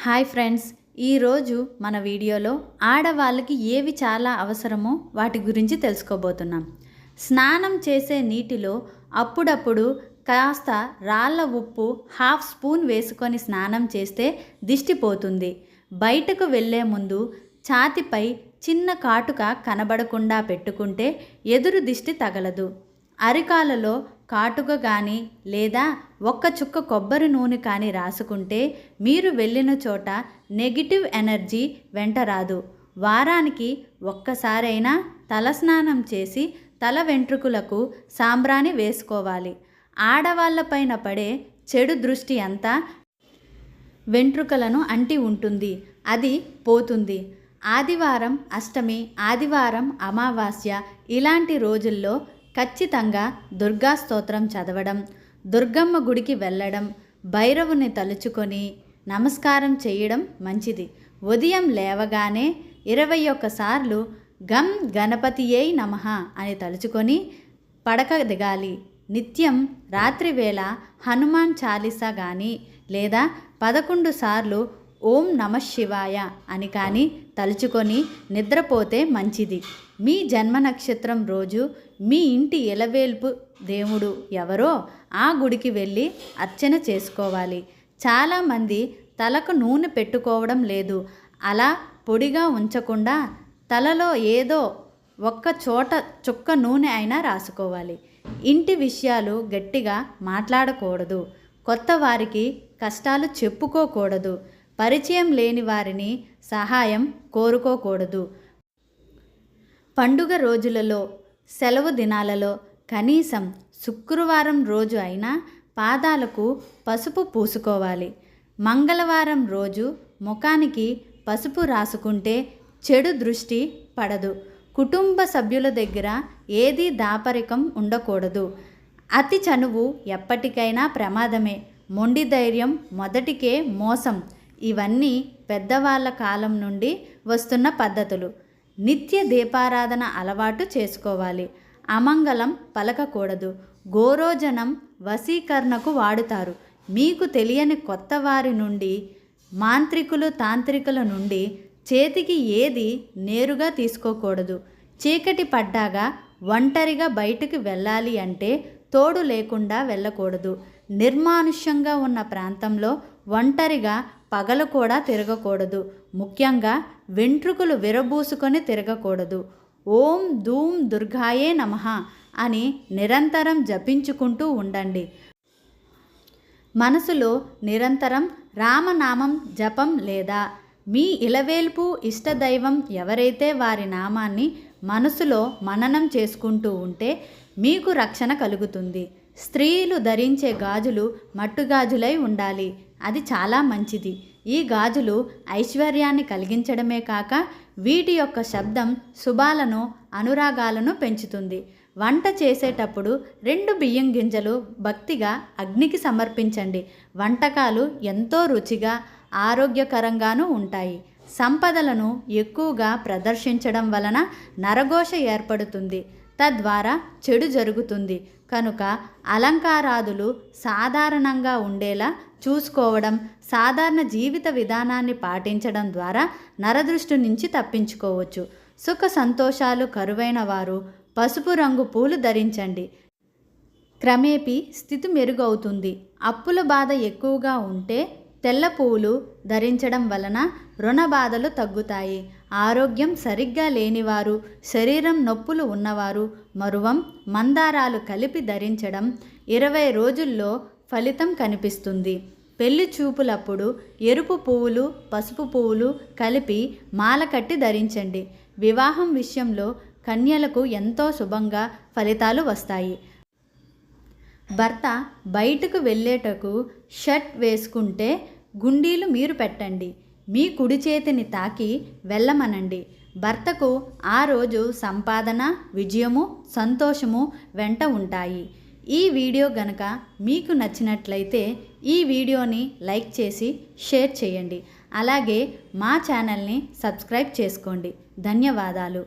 Hi friends, ఈరోజు మన వీడియోలో ఆడవాళ్ళకి ఏవి చాలా అవసరమో వాటి గురించి తెలుసుకోబోతున్నాం. స్నానం చేసే నీటిలో అప్పుడప్పుడు కాస్త రాళ్ళ ఉప్పు హాఫ్ స్పూన్ వేసుకొని స్నానం చేస్తే దిష్టి పోతుంది. బయటకు వెళ్ళే ముందు ఛాతీపై చిన్న కాటుక కనబడకుండా పెట్టుకుంటే ఎదురు దిష్టి తగలదు. అరికాలలో కాటుక కానీ లేదా ఒక్క చుక్క కొబ్బరి నూనె కానీ రాసుకుంటే మీరు వెళ్ళిన చోట నెగిటివ్ ఎనర్జీ వెంట రాదు. వారానికి ఒక్కసారైనా తలస్నానం చేసి తల వెంట్రుకలకు సాంబ్రాణి వేసుకోవాలి. ఆడవాళ్ళపైన పడే చెడు దృష్టి అంతా వెంట్రుకలను అంటి ఉంటుంది, అది పోతుంది. ఆదివారం అష్టమి, ఆదివారం అమావాస్య ఇలాంటి రోజుల్లో ఖచ్చితంగా దుర్గా స్తోత్రం చదవడం, దుర్గమ్మ గుడికి వెళ్ళడం, భైరవుని తలుచుకొని నమస్కారం చేయడం మంచిది. ఉదయం లేవగానే 21 సార్లు గం గణపతియై నమః అని తలుచుకొని పడక దిగాలి. నిత్యం రాత్రివేళ హనుమాన్ చాలీసా కానీ లేదా 11 సార్లు ఓం నమఃశివాయ అని కానీ తలుచుకొని నిద్రపోతే మంచిది. మీ జన్మ నక్షత్రం రోజు మీ ఇంటి ఎలవేల్పు దేవుడు ఎవరో ఆ గుడికి వెళ్ళి అర్చన చేసుకోవాలి. చాలామంది తలకు నూనె పెట్టుకోవడం లేదు. అలా పొడిగా ఉంచకుండా తలలో ఏదో ఒక్క చోట చుక్క నూనె అయినా రాసుకోవాలి. ఇంటి విషయాలు గట్టిగా మాట్లాడకూడదు. కొత్త వారికి కష్టాలు చెప్పుకోకూడదు. పరిచయం లేని వారిని సహాయం కోరుకోకూడదు. పండుగ రోజులలో, సెలవు దినాలలో కనీసం శుక్రవారం రోజు అయినా పాదాలకు పసుపు పూసుకోవాలి. మంగళవారం రోజు ముఖానికి పసుపు రాసుకుంటే చెడు దృష్టి పడదు. కుటుంబ సభ్యుల దగ్గర ఏదీ దాపరికం ఉండకూడదు. అతి చనువు ఎప్పటికైనా ప్రమాదమే. మొండి ధైర్యం మొదటికే మోసం. ఇవన్నీ పెద్దవాళ్ళ కాలం నుండి వస్తున్న పద్ధతులు. నిత్య దీపారాధన అలవాటు చేసుకోవాలి. అమంగళం పలకకూడదు. గోరోజనం వశీకరణకు వాడుతారు. మీకు తెలియని కొత్త వారి నుండి, మాంత్రికులు తాంత్రికుల నుండి చేతికి ఏది నేరుగా తీసుకోకూడదు. చీకటి పడ్డాగా ఒంటరిగా బయటికి వెళ్ళాలి అంటే తోడు లేకుండా వెళ్ళకూడదు. నిర్మానుష్యంగా ఉన్న ప్రాంతంలో ఒంటరిగా పగలు కూడా తిరగకూడదు. ముఖ్యంగా వెంట్రుకలు విరబూసుకొని తిరగకూడదు. ఓం ధూం దుర్గాయే నమః అని నిరంతరం జపించుకుంటూ ఉండండి. మనసులో నిరంతరం రామనామం జపం లేదా మీ ఇలవేల్పు ఇష్టదైవం ఎవరైతే వారి నామాన్ని మనసులో మననం చేసుకుంటూ ఉంటే మీకు రక్షణ కలుగుతుంది. స్త్రీలు ధరించే గాజులు మట్టుగాజులై ఉండాలి. అది చాలా మంచిది. ఈ గాజులు ఐశ్వర్యాన్ని కలిగించడమే కాక వీటి యొక్క శబ్దం శుభాలను, అనురాగాలను పెంచుతుంది. వంట చేసేటప్పుడు 2 బియ్యం గింజలు భక్తిగా అగ్నికి సమర్పించండి. వంటకాలు ఎంతో రుచిగా, ఆరోగ్యకరంగానూ ఉంటాయి. సంపదలను ఎక్కువగా ప్రదర్శించడం వలన నరఘోష ఏర్పడుతుంది. తద్వారా చెడు జరుగుతుంది. కనుక అలంకారాదులు సాధారణంగా ఉండేలా చూసుకోవడం, సాధారణ జీవిత విధానాన్ని పాటించడం ద్వారా నరదృష్టి నుంచి తప్పించుకోవచ్చు. సుఖ సంతోషాలు కరువైన వారు పసుపు రంగు పూలు ధరించండి. క్రమేపీ స్థితి మెరుగవుతుంది. అప్పుల బాధ ఎక్కువగా ఉంటే తెల్ల పువ్వులు ధరించడం వలన రుణ బాధలు తగ్గుతాయి. ఆరోగ్యం సరిగ్గా లేనివారు, శరీరం నొప్పులు ఉన్నవారు మరువం, మందారాలు కలిపి ధరించడం 20 రోజుల్లో ఫలితం కనిపిస్తుంది. పెళ్లి చూపులప్పుడు ఎరుపు పువ్వులు, పసుపు పువ్వులు కలిపి మాల కట్టి ధరించండి. వివాహం విషయంలో కన్యలకు ఎంతో శుభంగా ఫలితాలు వస్తాయి. భర్త బయటకు వెళ్ళేటకు షర్ట్ వేసుకుంటే గుండీలు మీరు పెట్టండి. మీ కుడి చేతిని తాకి వెళ్ళమనండి. భర్తకు ఆ రోజు సంపాదన, విజయము, సంతోషము వెంట ఉంటాయి. ఈ వీడియో గనక మీకు నచ్చినట్లయితే ఈ వీడియోని లైక్ చేసి షేర్ చేయండి. అలాగే మా ఛానల్ని సబ్స్క్రైబ్ చేసుకోండి. ధన్యవాదాలు.